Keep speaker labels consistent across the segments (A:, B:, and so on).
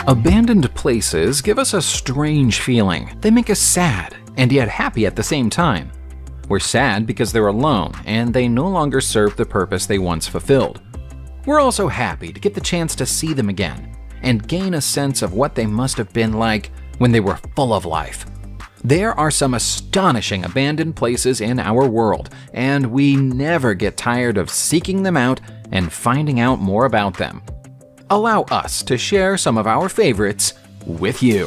A: Abandoned places give us a strange feeling. They make us sad and yet happy at the same time. We're sad because they're alone and they no longer serve the purpose they once fulfilled. We're also happy to get the chance to see them again and gain a sense of what they must have been like when they were full of life. There are some astonishing abandoned places in our world, and we never get tired of seeking them out and finding out more about them. Allow us to share some of our favorites with you.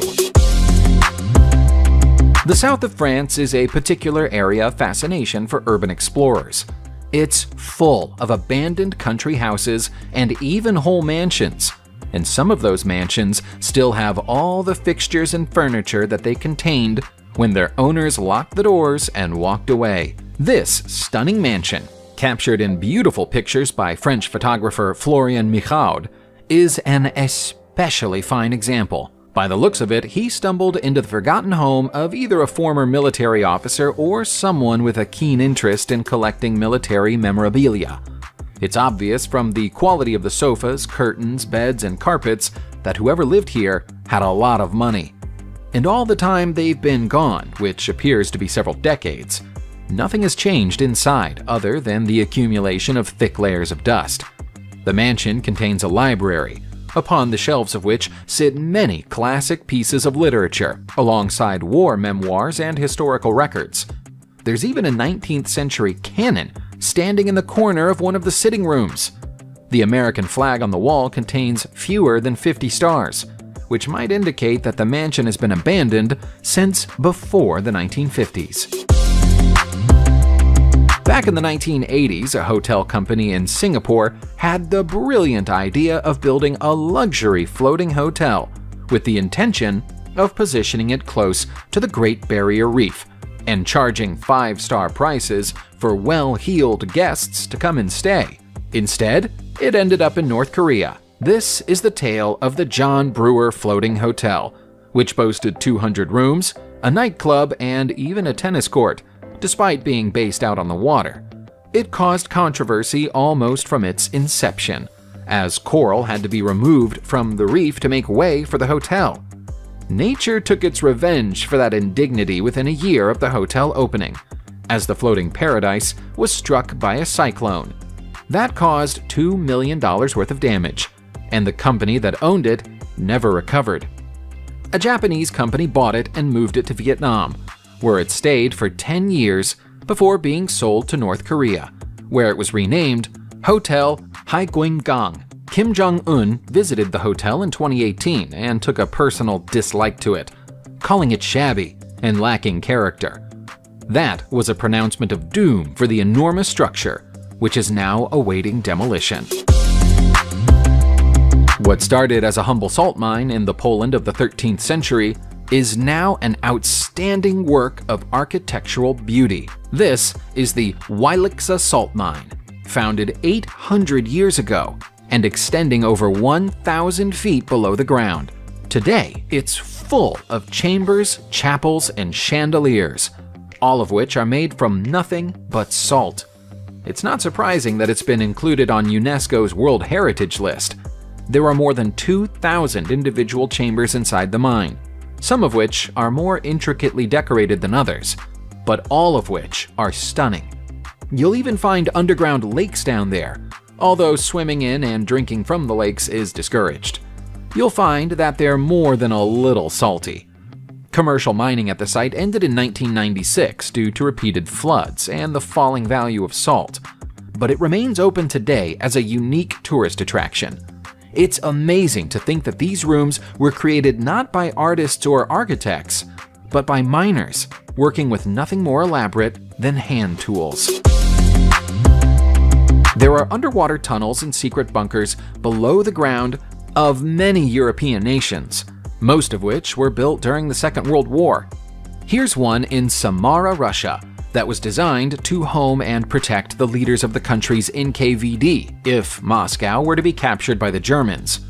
A: The south of France is a particular area of fascination for urban explorers. It's full of abandoned country houses and even whole mansions, and some of those mansions still have all the fixtures and furniture that they contained when their owners locked the doors and walked away. This stunning mansion, captured in beautiful pictures by French photographer Florian Michaud, is an especially fine example. By the looks of it, he stumbled into the forgotten home of either a former military officer or someone with a keen interest in collecting military memorabilia. It's obvious from the quality of the sofas, curtains, beds, and carpets that whoever lived here had a lot of money. And all the time they've been gone, which appears to be several decades, nothing has changed inside other than the accumulation of thick layers of dust. The mansion contains a library, upon the shelves of which sit many classic pieces of literature, alongside war memoirs and historical records. There's even a 19th century cannon standing in the corner of one of the sitting rooms. The American flag on the wall contains fewer than 50 stars, which might indicate that the mansion has been abandoned since before the 1950s. Back in the 1980s, a hotel company in Singapore had the brilliant idea of building a luxury floating hotel with the intention of positioning it close to the Great Barrier Reef and charging 5-star prices for well-heeled guests to come and stay. Instead, it ended up in North Korea. This is the tale of the John Brewer Floating Hotel, which boasted 200 rooms, a nightclub, and even a tennis court, despite being based out on the water. It caused controversy almost from its inception, as coral had to be removed from the reef to make way for the hotel. Nature took its revenge for that indignity within a year of the hotel opening, as the floating paradise was struck by a cyclone. That caused $2 million worth of damage, and the company that owned it never recovered. A Japanese company bought it and moved it to Vietnam, where it stayed for 10 years before being sold to North Korea, where it was renamed Hotel Haeguengang. Kim Jong-un visited the hotel in 2018 and took a personal dislike to it, calling it shabby and lacking character. That was a pronouncement of doom for the enormous structure, which is now awaiting demolition. What started as a humble salt mine in the Poland of the 13th century is now an outstanding work of architectural beauty. This is the Wieliczka salt mine, founded 800 years ago and extending over 1,000 feet below the ground. Today, it's full of chambers, chapels, and chandeliers, all of which are made from nothing but salt. It's not surprising that it's been included on UNESCO's World Heritage List. There are more than 2,000 individual chambers inside the mine, some of which are more intricately decorated than others, but all of which are stunning. You'll even find underground lakes down there, although swimming in and drinking from the lakes is discouraged. You'll find that they're more than a little salty. Commercial mining at the site ended in 1996 due to repeated floods and the falling value of salt, but it remains open today as a unique tourist attraction. It's amazing to think that these rooms were created not by artists or architects, but by miners working with nothing more elaborate than hand tools. There are underwater tunnels and secret bunkers below the ground of many European nations, most of which were built during the Second World War. Here's one in Samara, Russia, that was designed to home and protect the leaders of the country's NKVD if Moscow were to be captured by the Germans.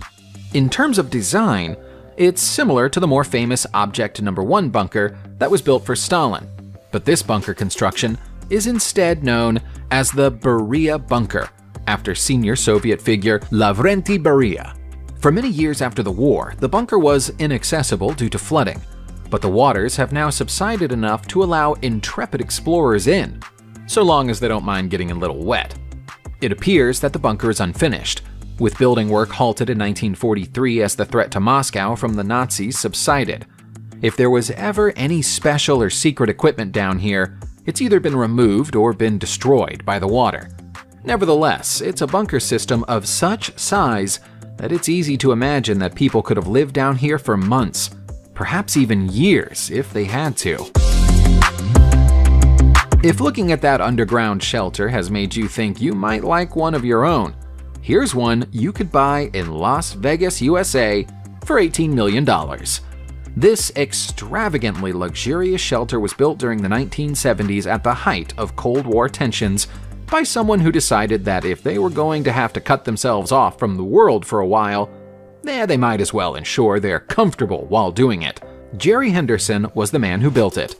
A: In terms of design, it's similar to the more famous Object No. 1 bunker that was built for Stalin, but this bunker construction is instead known as the Beria Bunker, after senior Soviet figure Lavrenti Beria. For many years after the war, the bunker was inaccessible due to flooding, but the waters have now subsided enough to allow intrepid explorers in, so long as they don't mind getting a little wet. It appears that the bunker is unfinished, with building work halted in 1943 as the threat to Moscow from the Nazis subsided. If there was ever any special or secret equipment down here, it's either been removed or been destroyed by the water. Nevertheless, it's a bunker system of such size that it's easy to imagine that people could have lived down here for months, perhaps even years if they had to. If looking at that underground shelter has made you think you might like one of your own, here's one you could buy in Las Vegas, USA for $18 million. This extravagantly luxurious shelter was built during the 1970s at the height of Cold War tensions by someone who decided that if they were going to have to cut themselves off from the world for a while, they might as well ensure they're comfortable while doing it. Jerry Henderson was the man who built it.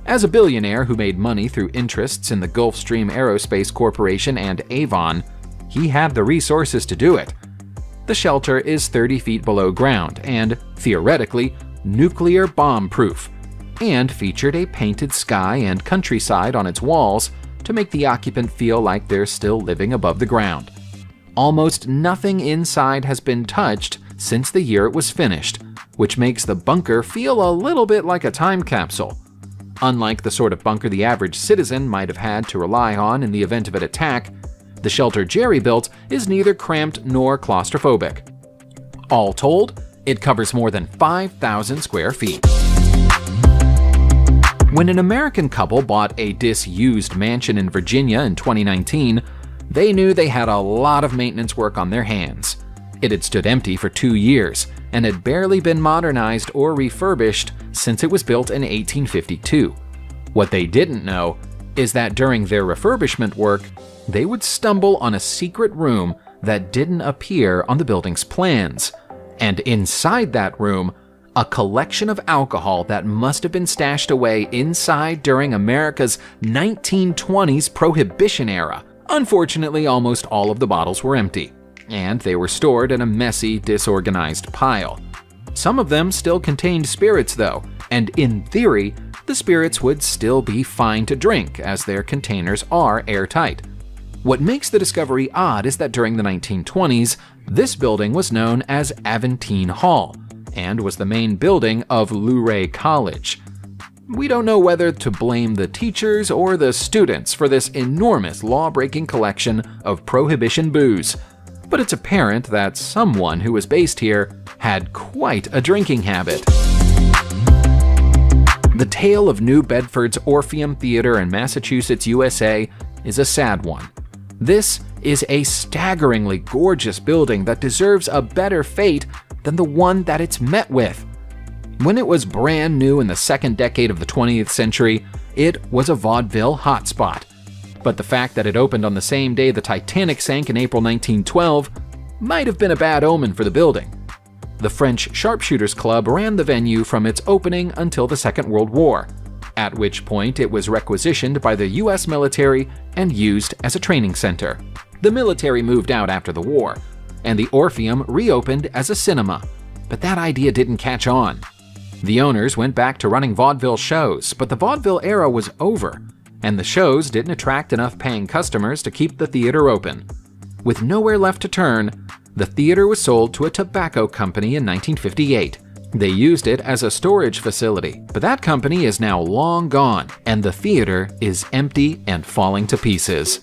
A: As a billionaire who made money through interests in the Gulfstream Aerospace Corporation and Avon, he had the resources to do it. The shelter is 30 feet below ground and, theoretically, nuclear bomb-proof, and featured a painted sky and countryside on its walls to make the occupant feel like they're still living above the ground. Almost nothing inside has been touched since the year it was finished, which makes the bunker feel a little bit like a time capsule. Unlike the sort of bunker the average citizen might have had to rely on in the event of an attack, the shelter Jerry built is neither cramped nor claustrophobic. All told, it covers more than 5,000 square feet. When an American couple bought a disused mansion in Virginia in 2019, they knew they had a lot of maintenance work on their hands. It had stood empty for 2 years and had barely been modernized or refurbished since it was built in 1852. What they didn't know is that during their refurbishment work, they would stumble on a secret room that didn't appear on the building's plans, and inside that room, a collection of alcohol that must have been stashed away inside during America's 1920s Prohibition era. Unfortunately, almost all of the bottles were empty, and they were stored in a messy, disorganized pile. Some of them still contained spirits though, and in theory, the spirits would still be fine to drink as their containers are airtight. What makes the discovery odd is that during the 1920s, this building was known as Aventine Hall and was the main building of Luray College. We don't know whether to blame the teachers or the students for this enormous law-breaking collection of prohibition booze, but it's apparent that someone who was based here had quite a drinking habit. The tale of New Bedford's Orpheum Theater in Massachusetts, USA is a sad one. This is a staggeringly gorgeous building that deserves a better fate than the one that it's met with. When it was brand new in the second decade of the 20th century, it was a vaudeville hotspot. But the fact that it opened on the same day the Titanic sank in April 1912 might have been a bad omen for the building. The French Sharpshooters Club ran the venue from its opening until the Second World War, at which point it was requisitioned by the US military and used as a training center. The military moved out after the war, and the Orpheum reopened as a cinema, but that idea didn't catch on. The owners went back to running vaudeville shows, but the vaudeville era was over, and the shows didn't attract enough paying customers to keep the theater open. With nowhere left to turn, the theater was sold to a tobacco company in 1958. They used it as a storage facility, but that company is now long gone, and the theater is empty and falling to pieces.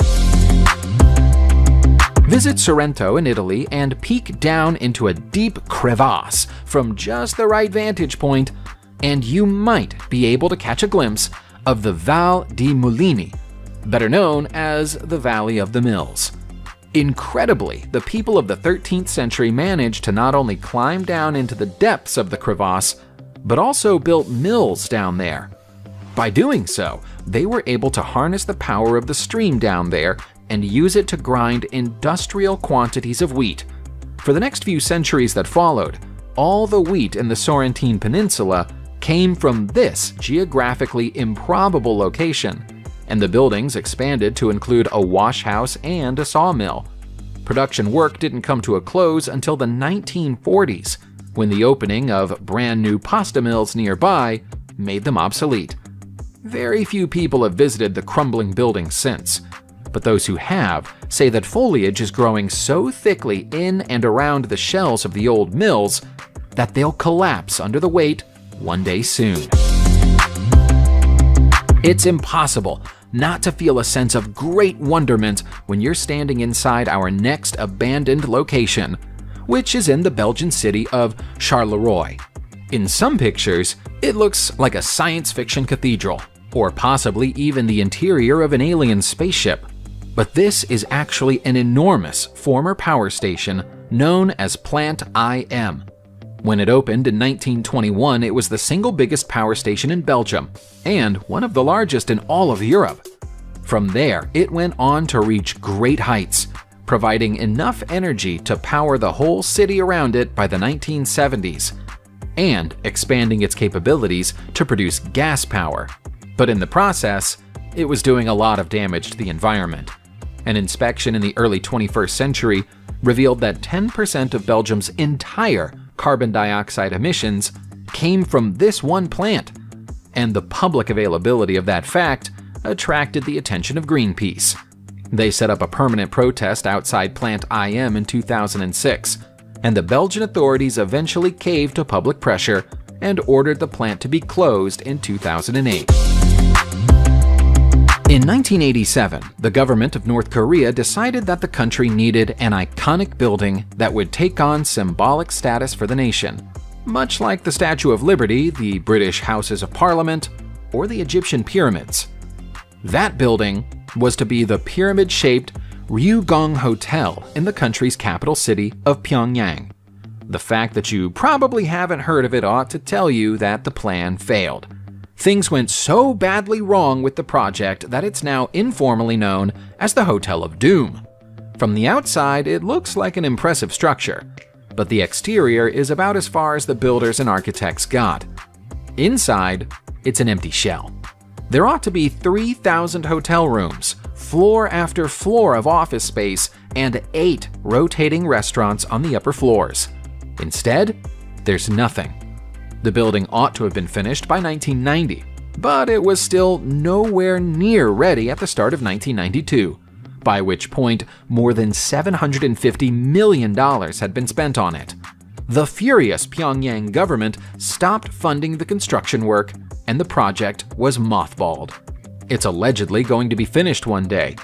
A: Visit Sorrento in Italy and peek down into a deep crevasse from just the right vantage point, and you might be able to catch a glimpse of the Val di Mulini, better known as the Valley of the Mills. Incredibly, the people of the 13th century managed to not only climb down into the depths of the crevasse, but also built mills down there. By doing so, they were able to harness the power of the stream down there and use it to grind industrial quantities of wheat. For the next few centuries that followed, all the wheat in the Sorrentine Peninsula came from this geographically improbable location, and the buildings expanded to include a wash house and a sawmill. production work didn't come to a close until the 1940s, when the opening of brand new pasta mills nearby made them obsolete. Very few people have visited the crumbling building since, but those who have say that foliage is growing so thickly in and around the shells of the old mills that they'll collapse under the weight one day soon. It's impossible not to feel a sense of great wonderment when you're standing inside our next abandoned location, which is in the Belgian city of Charleroi. In some pictures, it looks like a science fiction cathedral, or possibly even the interior of an alien spaceship. But this is actually an enormous former power station known as Plant IM. When it opened in 1921, it was the single biggest power station in Belgium, and one of the largest in all of Europe. From there, it went on to reach great heights, providing enough energy to power the whole city around it by the 1970s, and expanding its capabilities to produce gas power. But in the process, it was doing a lot of damage to the environment. An inspection in the early 21st century revealed that 10% of Belgium's entire carbon dioxide emissions came from this one plant, and the public availability of that fact attracted the attention of Greenpeace. They set up a permanent protest outside Plant IM in 2006, and the Belgian authorities eventually caved to public pressure and ordered the plant to be closed in 2008. In 1987, the government of North Korea decided that the country needed an iconic building that would take on symbolic status for the nation, much like the Statue of Liberty, the British Houses of Parliament, or the Egyptian pyramids. That building was to be the pyramid-shaped Ryugyong Hotel in the country's capital city of Pyongyang. The fact that you probably haven't heard of it ought to tell you that the plan failed. Things went so badly wrong with the project that it's now informally known as the Hotel of Doom. From the outside, it looks like an impressive structure, but the exterior is about as far as the builders and architects got. Inside, it's an empty shell. There ought to be 3,000 hotel rooms, floor after floor of office space, and 8 rotating restaurants on the upper floors. Instead, there's nothing. The building ought to have been finished by 1990, but it was still nowhere near ready at the start of 1992, by which point more than $750 million had been spent on it. The furious Pyongyang government stopped funding the construction work, and the project was mothballed. It's allegedly going to be finished one day,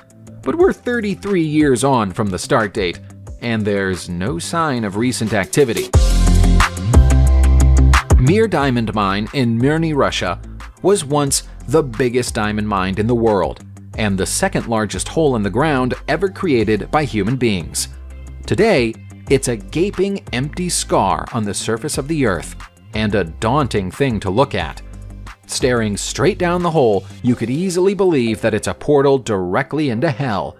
A: but we're 33 years on from the start date, and there's no sign of recent activity. Mir Diamond Mine in Mirny, Russia, was once the biggest diamond mine in the world, and the second largest hole in the ground ever created by human beings. Today, it's a gaping, empty scar on the surface of the Earth, and a daunting thing to look at. Staring straight down the hole, you could easily believe that it's a portal directly into hell.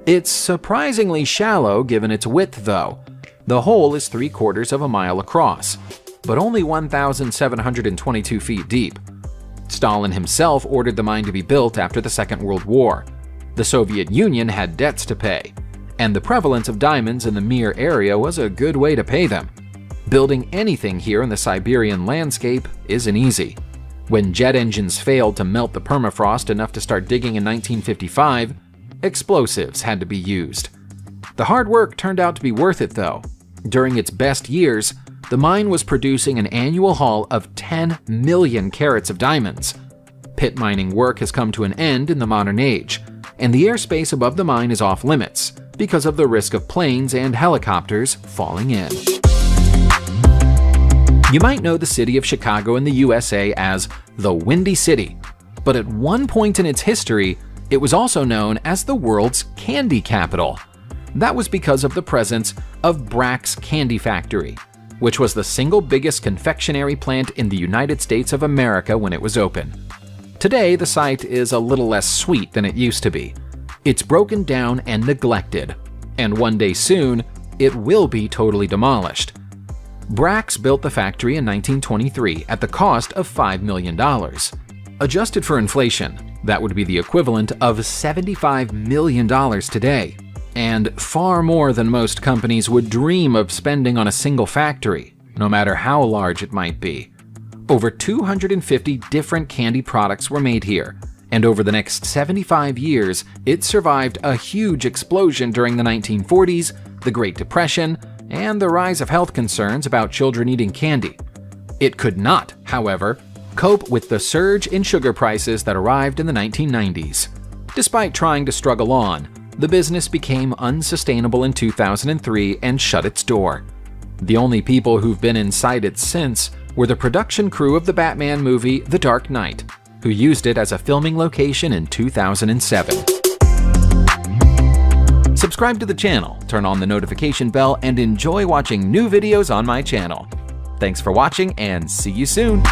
A: It's surprisingly shallow given its width, though. The hole is 3/4 of a mile across, but only 1,722 feet deep. Stalin himself ordered the mine to be built after the Second World War. The Soviet Union had debts to pay, and the prevalence of diamonds in the Mir area was a good way to pay them. Building anything here in the Siberian landscape isn't easy. When jet engines failed to melt the permafrost enough to start digging in 1955, explosives had to be used. The hard work turned out to be worth it, though. During its best years, the mine was producing an annual haul of 10 million carats of diamonds. Pit mining work has come to an end in the modern age, and the airspace above the mine is off limits because of the risk of planes and helicopters falling in. You might know the city of Chicago in the USA as the Windy City, but at one point in its history, it was also known as the world's candy capital. That was because of the presence of Brach's candy factory, which was the single biggest confectionery plant in the United States of America when it was open. Today, the site is a little less sweet than it used to be. It's broken down and neglected, and one day soon, it will be totally demolished. Brach's built the factory in 1923 at the cost of $5 million. Adjusted for inflation, that would be the equivalent of $75 million today. And far more than most companies would dream of spending on a single factory, no matter how large it might be. Over 250 different candy products were made here, and over the next 75 years, it survived a huge explosion during the 1940s, the Great Depression, and the rise of health concerns about children eating candy. It could not, however, cope with the surge in sugar prices that arrived in the 1990s. Despite trying to struggle on, the business became unsustainable in 2003 and shut its door. The only people who've been inside it since were the production crew of the Batman movie The Dark Knight, who used it as a filming location in 2007. Subscribe to the channel, turn on the notification bell, and enjoy watching new videos on my channel. Thanks for watching, and see you soon!